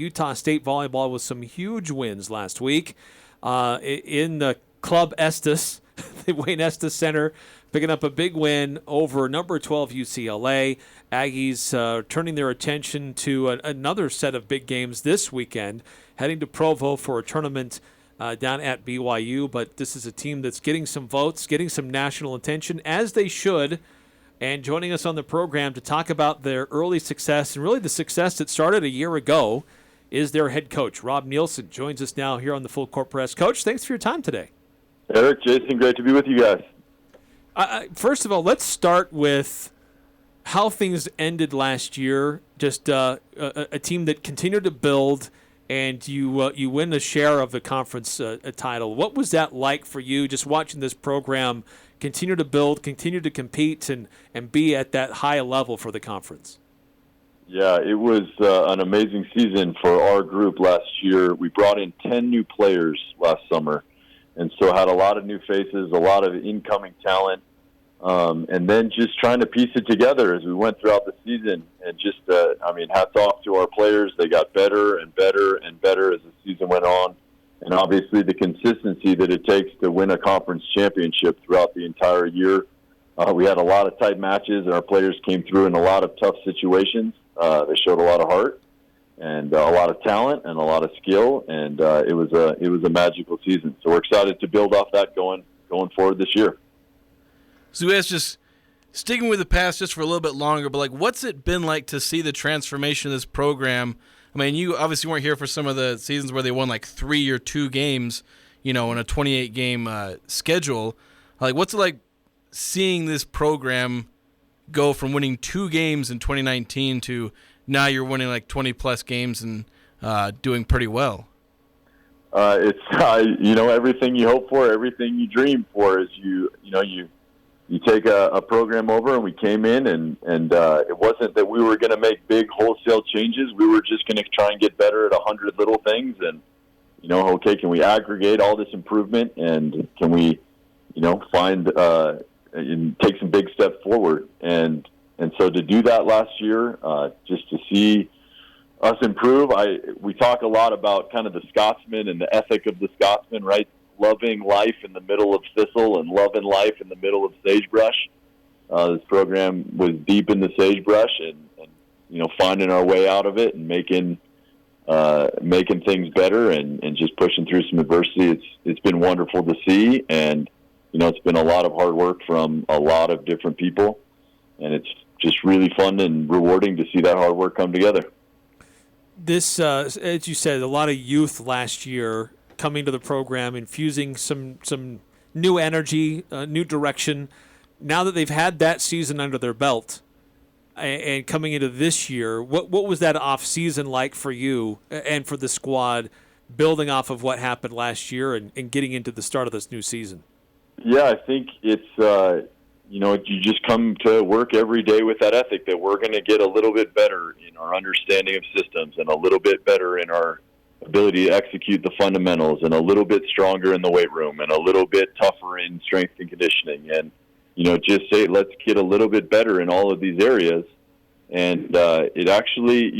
Utah State volleyball with some huge wins last week in the Club Estes, the Wayne Estes Center, picking up a big win over number 12 UCLA. Aggies turning their attention to another set of big games this weekend, heading to Provo for a tournament down at BYU. But this is a team that's getting some votes, getting some national attention, as they should. And joining us on the program to talk about their early success and really the success that started a year ago is their head coach. Rob Neilson joins us now here on the Full Court Press. Coach, thanks for your time today. Eric, Jason, great to be with you guys. First of all, let's start with how things ended last year. Just a team that continued to build, and you win a share of the conference title. What was that like for you, just watching this program continue to build, continue to compete, and be at that high level for the conference? Yeah, it was an amazing season for our group last year. We brought in 10 new players last summer, and so had a lot of new faces, a lot of incoming talent, and then just trying to piece it together as we went throughout the season. And just, hats off to our players. They got better and better and better as the season went on. And obviously the consistency that it takes to win a conference championship throughout the entire year. We had a lot of tight matches, and our players came through in a lot of tough situations. They showed a lot of heart and a lot of talent and a lot of skill, and it was a magical season. So we're excited to build off that going forward this year. So you guys just sticking with the past just for a little bit longer, but what's it been like to see the transformation of this program? I mean, you obviously weren't here for some of the seasons where they won 3 or 2 games, in a 28-game schedule. What's it like seeing this program go from winning 2 games in 2019 to now you're winning 20-plus games and doing pretty well? It's everything you hope for, everything you dream for is you take a program over, and we came in and it wasn't that we were going to make big wholesale changes. We were just going to try and get better at 100 little things, and okay, can we aggregate all this improvement, and can we find and take some big steps forward, and so to do that last year, just to see us improve. We talk a lot about kind of the Scotsman and the ethic of the Scotsman, right? Loving life in the middle of thistle and loving life in the middle of sagebrush. This program was deep in the sagebrush, and finding our way out of it and making things better and just pushing through some adversity. It's been wonderful to see, and it's been a lot of hard work from a lot of different people, and it's just really fun and rewarding to see that hard work come together. This, as you said, a lot of youth last year coming to the program, infusing some new energy, new direction. Now that they've had that season under their belt and coming into this year, what was that off season like for you and for the squad, building off of what happened last year and getting into the start of this new season? Yeah, I think it's, you just come to work every day with that ethic that we're going to get a little bit better in our understanding of systems and a little bit better in our ability to execute the fundamentals and a little bit stronger in the weight room and a little bit tougher in strength and conditioning. And, just say, let's get a little bit better in all of these areas. And it actually,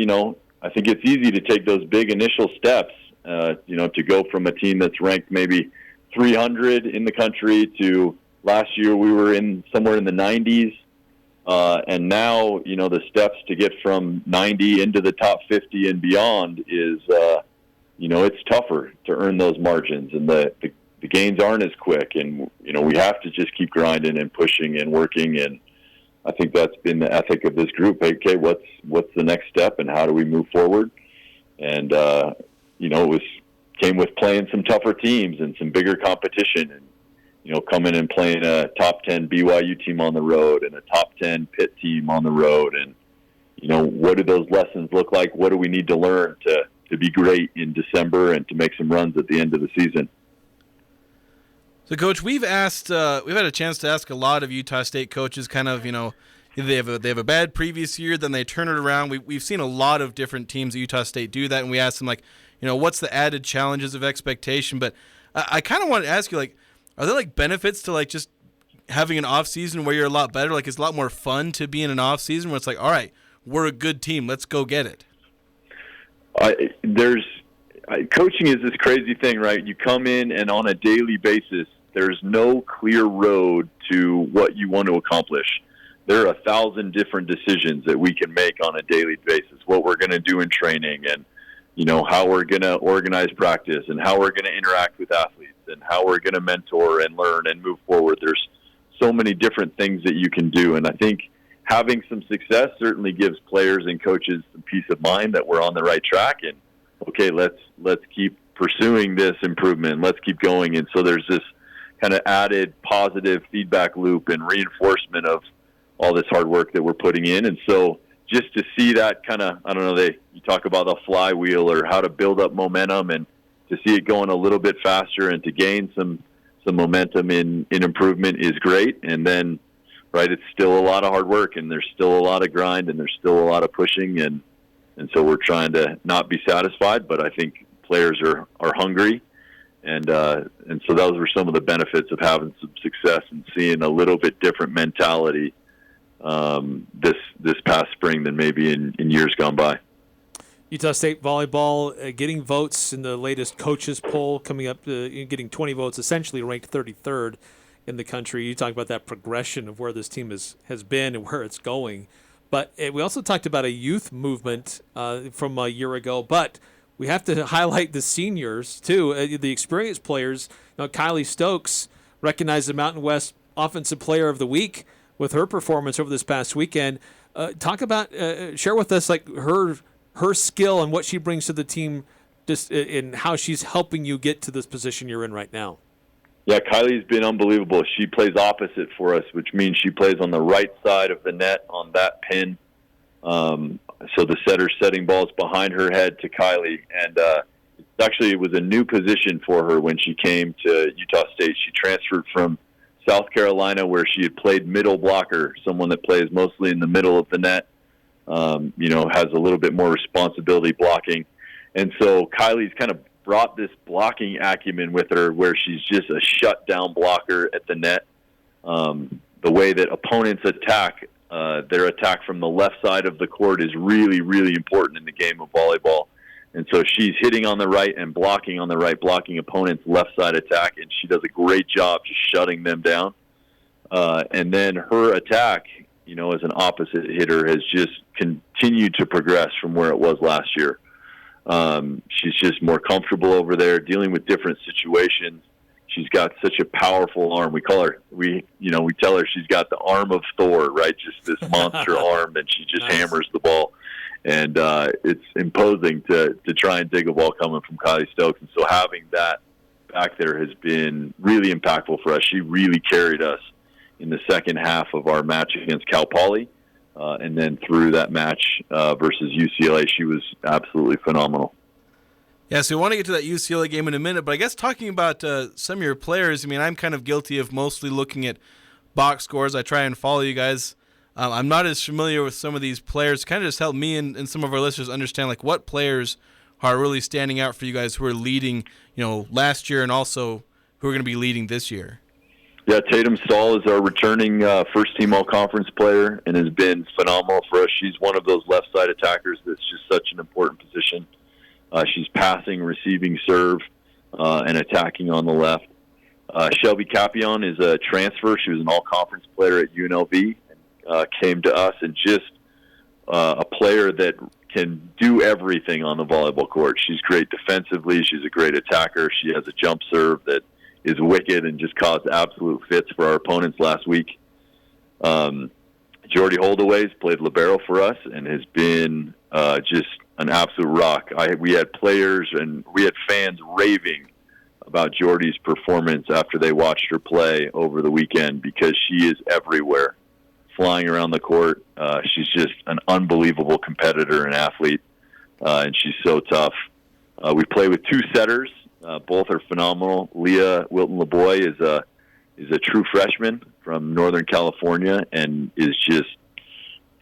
I think it's easy to take those big initial steps, to go from a team that's ranked maybe 300 in the country to last year we were somewhere in the 90s. And now, the steps to get from 90 into the top 50 and beyond is, it's tougher to earn those margins, and the gains aren't as quick. And, we have to just keep grinding and pushing and working. And I think that's been the ethic of this group. Okay, what's the next step and how do we move forward? And, it came with playing some tougher teams and some bigger competition, and, coming and playing a top 10 BYU team on the road and a top 10 Pitt team on the road. And, what do those lessons look like? What do we need to learn to be great in December and to make some runs at the end of the season? So, Coach, we've had a chance to ask a lot of Utah State coaches kind of, they have a bad previous year, then they turn it around. We've seen a lot of different teams at Utah State do that, and we asked them, what's the added challenges of expectation? But I kind of want to ask you, are there, benefits to, just having an off season where you're a lot better? It's a lot more fun to be in an off season where it's all right, we're a good team, let's go get it. Coaching is this crazy thing, right? You come in and on a daily basis, there's no clear road to what you want to accomplish. There are 1,000 different decisions that we can make on a daily basis, what we're going to do in training and, how we're going to organize practice and how we're going to interact with athletes and how we're going to mentor and learn and move forward. There's so many different things that you can do. And I think having some success certainly gives players and coaches some peace of mind that we're on the right track and, okay, let's keep pursuing this improvement. Let's keep going. And so there's this kind of added positive feedback loop and reinforcement of all this hard work that we're putting in. And so just to see that kind of, you talk about the flywheel or how to build up momentum and to see it going a little bit faster and to gain some momentum in improvement is great. And then, right, it's still a lot of hard work and there's still a lot of grind and there's still a lot of pushing. And so we're trying to not be satisfied, but I think players are hungry. And so those were some of the benefits of having some success and seeing a little bit different mentality this past spring than maybe in years gone by. Utah State volleyball getting votes in the latest coaches poll, coming up, getting 20 votes, essentially ranked 33rd in the country. You talk about that progression of where this team has been and where it's going. But we also talked about a youth movement from a year ago. But we have to highlight the seniors, too, the experienced players. Kylie Stokes recognized the Mountain West Offensive Player of the Week with her performance over this past weekend. Talk about, share with us like her skill and what she brings to the team and how she's helping you get to this position you're in right now. Yeah, Kylie's been unbelievable. She plays opposite for us, which means she plays on the right side of the net on that pin. So the setter's setting balls behind her head to Kylie. And it was a new position for her when she came to Utah State. She transferred from South Carolina where she had played middle blocker, someone that plays mostly in the middle of the net, has a little bit more responsibility blocking. And so Kylie's kind of brought this blocking acumen with her where she's just a shutdown blocker at the net. The way that opponents attack, their attack from the left side of the court is really, really important in the game of volleyball. And so she's hitting on the right and blocking on the right, blocking opponents' left side attack, and she does a great job just shutting them down. And then her attack, as an opposite hitter, has just continued to progress from where it was last year. She's just more comfortable over there, dealing with different situations. She's got such a powerful arm. We tell her she's got the arm of Thor, right? Just this monster arm, and she just hammers the ball. And it's imposing to try and dig a ball coming from Kylie Stokes. And so having that back there has been really impactful for us. She really carried us in the second half of our match against Cal Poly. And then through that match versus UCLA, she was absolutely phenomenal. Yeah, so we want to get to that UCLA game in a minute, but I guess talking about some of your players, I'm kind of guilty of mostly looking at box scores. I try and follow you guys. I'm not as familiar with some of these players. Kind of just help me and some of our listeners understand like what players are really standing out for you guys who are leading, last year and also who are going to be leading this year. Yeah, Tatum Stahl is our returning first-team all-conference player and has been phenomenal for us. She's one of those left-side attackers that's just such an important position. She's passing, receiving serve, and attacking on the left. Shelby Capion is a transfer. She was an all-conference player at UNLV and came to us, and just a player that can do everything on the volleyball court. She's great defensively. She's a great attacker. She has a jump serve that is wicked and just caused absolute fits for our opponents last week. Jordy Holdaways played libero for us and has been just an absolute rock. We had players and we had fans raving about Jordy's performance after they watched her play over the weekend because she is everywhere, flying around the court. She's just an unbelievable competitor and athlete, and she's so tough. We play with two setters. Both are phenomenal. Leah Wilton-LeBoy is a true freshman from Northern California and is just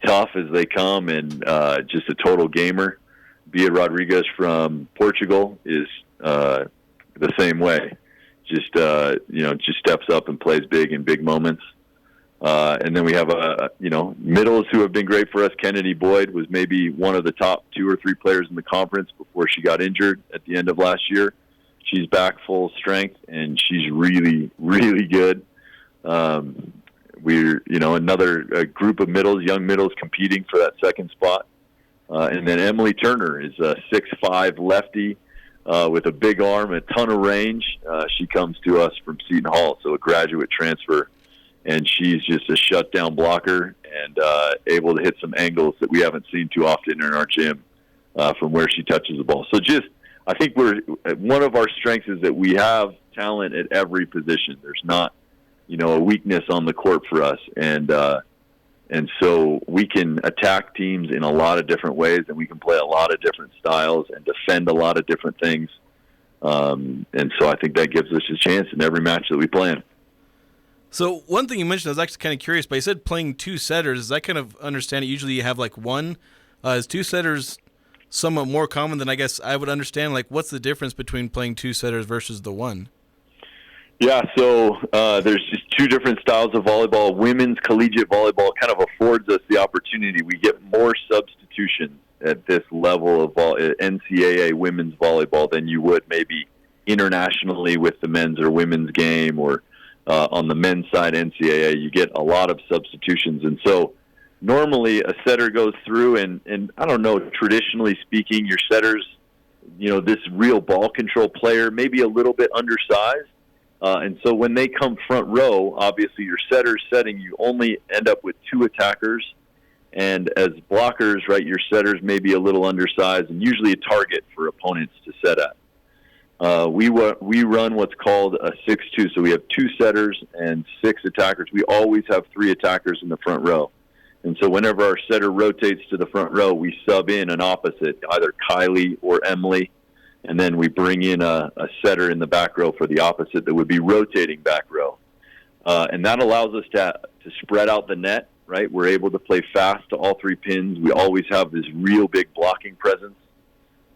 tough as they come and just a total gamer. Bia Rodriguez from Portugal is the same way. Just steps up and plays big in big moments. And then we have middles who have been great for us. Kennedy Boyd was maybe one of the top 2 or 3 players in the conference before she got injured at the end of last year. She's back full strength, and she's really, really good. We're, another group of young middles competing for that second spot. And then Emily Turner is a 6'5" lefty with a big arm, a ton of range. She comes to us from Seton Hall, so a graduate transfer. And she's just a shutdown blocker and able to hit some angles that we haven't seen too often in our gym from where she touches the ball. So I think one of our strengths is that we have talent at every position. There's not, a weakness on the court for us. And so we can attack teams in a lot of different ways, and we can play a lot of different styles and defend a lot of different things. And so I think that gives us a chance in every match that we play in. So one thing you mentioned, I was actually kind of curious, but you said playing 2 setters. Does that kind of understand it? Usually you have like one. Is 2 setters somewhat more common than I guess I would understand? Like, what's the difference between playing 2 setters versus the 1? Yeah, so there's just 2 different styles of volleyball. Women's collegiate volleyball kind of affords us the opportunity. We get more substitutions at this level of NCAA women's volleyball than you would maybe internationally with the men's or women's game, or on the men's side NCAA, you get a lot of substitutions. And so normally a setter goes through and I don't know, traditionally speaking, your setters, this real ball control player, maybe a little bit undersized. And so when they come front row, obviously your setter's setting, you only end up with 2 attackers. And as blockers, right, your setters may be a little undersized and usually a target for opponents to set at. We run what's called a 6-2, so we have 2 setters and 6 attackers. We always have 3 attackers in the front row. And so whenever our setter rotates to the front row, we sub in an opposite, either Kylie or Emily, and then we bring in a setter in the back row for the opposite that would be rotating back row. And that allows us to spread out the net, right? We're able to play fast to all 3 pins. We always have this real big blocking presence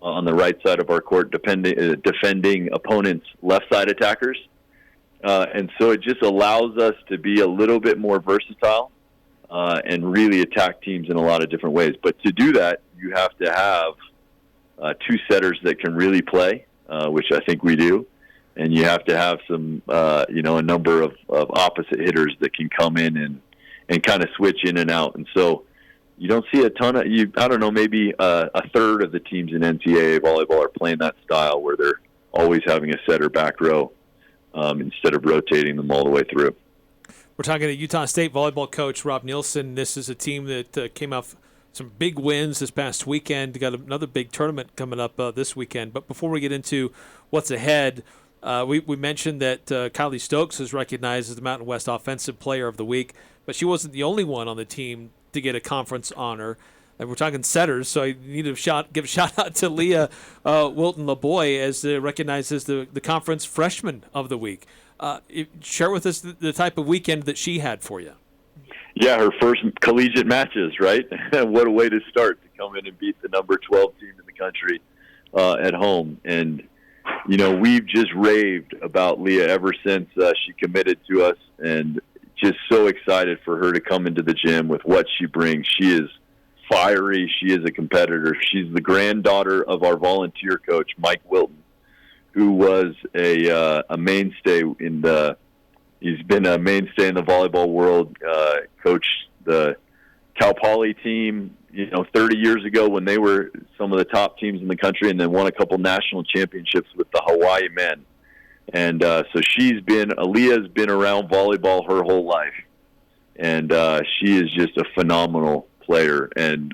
on the right side of our court, defending opponents' left side attackers. And so it just allows us to be a little bit more versatile and really attack teams in a lot of different ways. But to do that, you have to have 2 setters that can really play, which I think we do. And you have to have some, a number of opposite hitters that can come in and kind of switch in and out. And so you don't see a ton of, maybe a third of the teams in NCAA volleyball are playing that style where they're always having a setter back row instead of rotating them all the way through. We're talking to Utah State volleyball coach Rob Neilson. This is a team that came off some big wins this past weekend. Got another big tournament coming up this weekend. But before we get into what's ahead, we mentioned that Kylie Stokes is recognized as the Mountain West Offensive Player of the Week, but she wasn't the only one on the team to get a conference honor. And we're talking setters, so I need to give a shout out to Leah Wilton-LeBoy as recognized as the conference Freshman of the Week. Share with us the type of weekend that she had for you. Yeah, her first collegiate matches, right? What a way to start, to come in and beat the number 12 team in the country at home. And, we've just raved about Leah ever since she committed to us, and just so excited for her to come into the gym with what she brings. She is fiery. She is a competitor. She's the granddaughter of our volunteer coach, Mike Wilton, who was a mainstay he's been a mainstay in the volleyball world, coached the Cal Poly team, 30 years ago when they were some of the top teams in the country, and then won a couple national championships with the Hawaii men. And so Aaliyah's been around volleyball her whole life. And she is just a phenomenal player, and,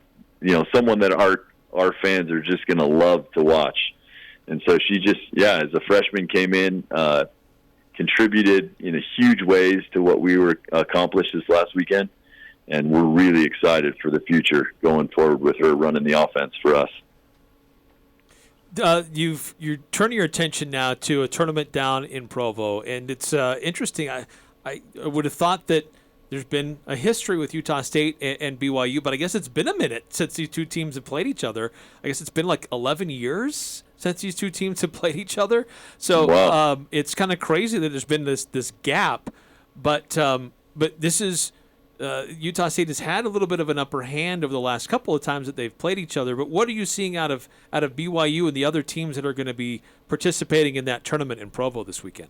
someone that our fans are just going to love to watch. And so she just, as a freshman came in, contributed in a huge ways to what we were accomplished this last weekend. And we're really excited for the future going forward with her running the offense for us. You're turning your attention now to a tournament down in Provo, and it's interesting. I would have thought that there's been a history with Utah State and BYU, but I guess it's been a minute since these 2 teams have played each other. I guess it's been like 11 years since these 2 teams have played each other. So wow. It's kind of crazy that there's been this gap, but this is Utah State has had a little bit of an upper hand over the last couple of times that they've played each other. But what are you seeing out of BYU and the other teams that are going to be participating in that tournament in Provo this weekend?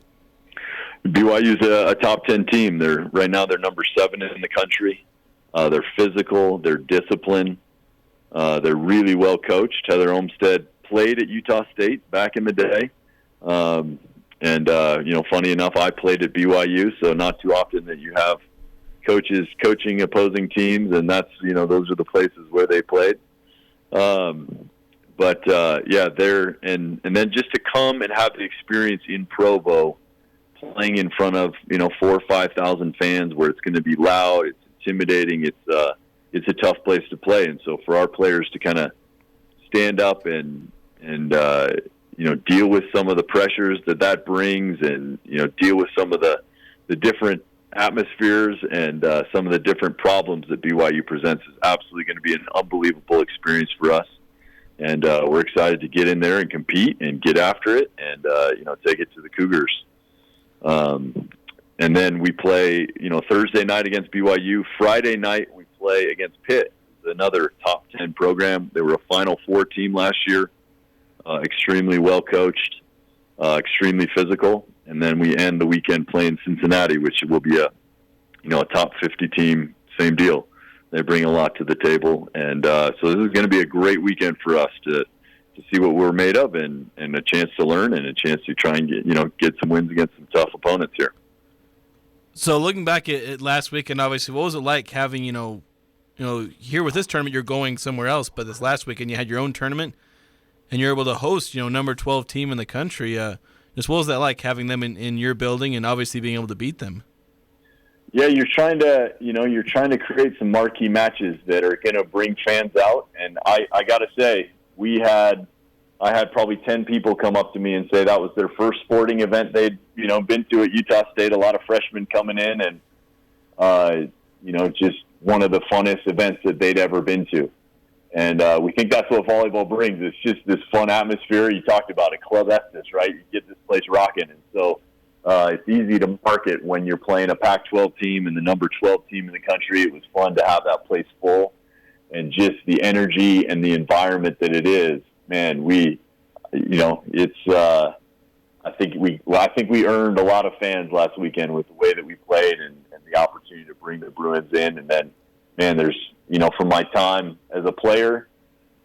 BYU's a top 10 team. Right now they're number 7 in the country. They're physical. They're disciplined. They're really well coached. Heather Olmstead played at Utah State back in the day. Funny enough, I played at BYU, so not too often that you have coaches coaching opposing teams, and that's, those are the places where they played. And then just to come and have the experience in Provo, playing in front of 4,000 or 5,000 fans, where it's going to be loud, it's intimidating, it's a tough place to play. And so for our players to kind of stand up and deal with some of the pressures that brings, and deal with some of the different atmospheres and some of the different problems that BYU presents is absolutely going to be an unbelievable experience for us. And we're excited to get in there and compete and get after it and take it to the Cougars. And then we play Thursday night against BYU. Friday night we play against Pitt, another top 10 program. They were a Final Four team last year. Extremely well coached, extremely physical. And then we end the weekend playing Cincinnati, which will be a top 50 team. Same deal. They bring a lot to the table, and so this is going to be a great weekend for us to see what we're made of, and a chance to learn, and a chance to try and get some wins against some tough opponents here. So looking back at last weekend, obviously, what was it like having here with this tournament you're going somewhere else, but this last weekend you had your own tournament, and you're able to host number 12 team in the country. Just what was that like, having them in your building and obviously being able to beat them? Yeah, you're trying to create some marquee matches that are going to bring fans out. And I got to say, I had probably 10 people come up to me and say that was their first sporting event they'd been to at Utah State. A lot of freshmen coming in, and just one of the funnest events that they'd ever been to. And we think that's what volleyball brings. It's just this fun atmosphere. You talked about it, Club Estes, right? You get this place rocking. And so it's easy to market when you're playing a Pac-12 team and the number 12 team in the country. It was fun to have that place full. And just the energy and the environment that it is, man, I think we earned a lot of fans last weekend with the way that we played and the opportunity to bring the Bruins in. And then, man, there's, from my time as a player,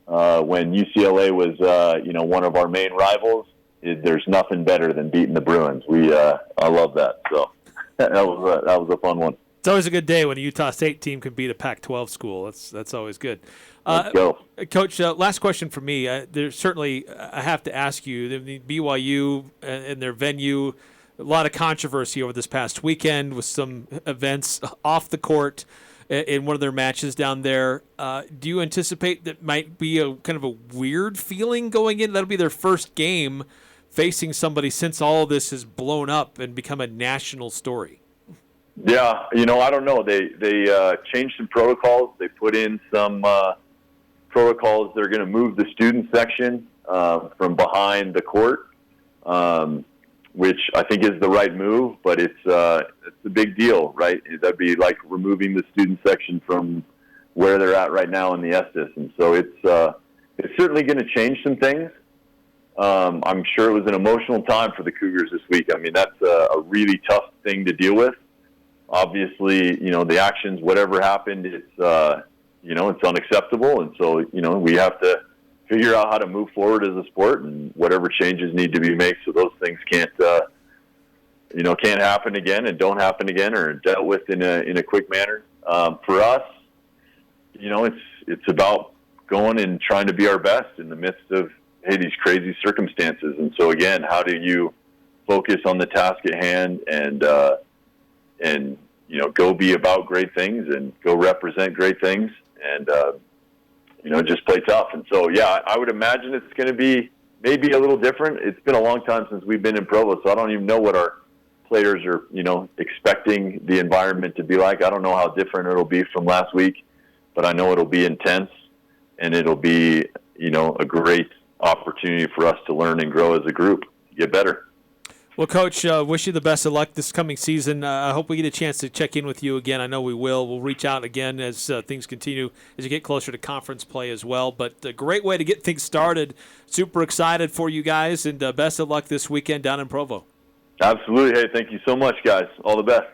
when UCLA was, one of our main rivals, there's nothing better than beating the Bruins. I love that. So that was a fun one. It's always a good day when a Utah State team can beat a Pac-12 school. That's always good. Let's go. Coach, last question for me. There's certainly, I have to ask you, the BYU and their venue, a lot of controversy over this past weekend with some events off the court in one of their matches down there. Do you anticipate that might be a kind of a weird feeling going in? That'll be their first game facing somebody since all of this has blown up and become a national story. Yeah, I don't know. They changed some protocols. They put in some protocols. They're going to move the student section from behind the court, which I think is the right move, but it's a big deal, right? That'd be like removing the student section from where they're at right now in the Estes. And so it's certainly going to change some things. I'm sure it was an emotional time for the Cougars this week. I mean, that's a really tough thing to deal with. Obviously, the actions, whatever happened, it's unacceptable. And so, we have to figure out how to move forward as a sport, and whatever changes need to be made so those things can't happen again and don't happen again, or dealt with in a quick manner. For us, it's about going and trying to be our best in the midst of, these crazy circumstances. And so again, how do you focus on the task at hand and go be about great things and go represent great things and, just play tough. And so, yeah, I would imagine it's going to be maybe a little different. It's been a long time since we've been in Provo, so I don't even know what our players are, expecting the environment to be like. I don't know how different it'll be from last week, but I know it'll be intense, and it'll be, a great opportunity for us to learn and grow as a group, get better. Well, Coach, wish you the best of luck this coming season. I hope we get a chance to check in with you again. I know we will. We'll reach out again as things continue, as you get closer to conference play as well. But a great way to get things started. Super excited for you guys, and best of luck this weekend down in Provo. Absolutely. Hey, thank you so much, guys. All the best.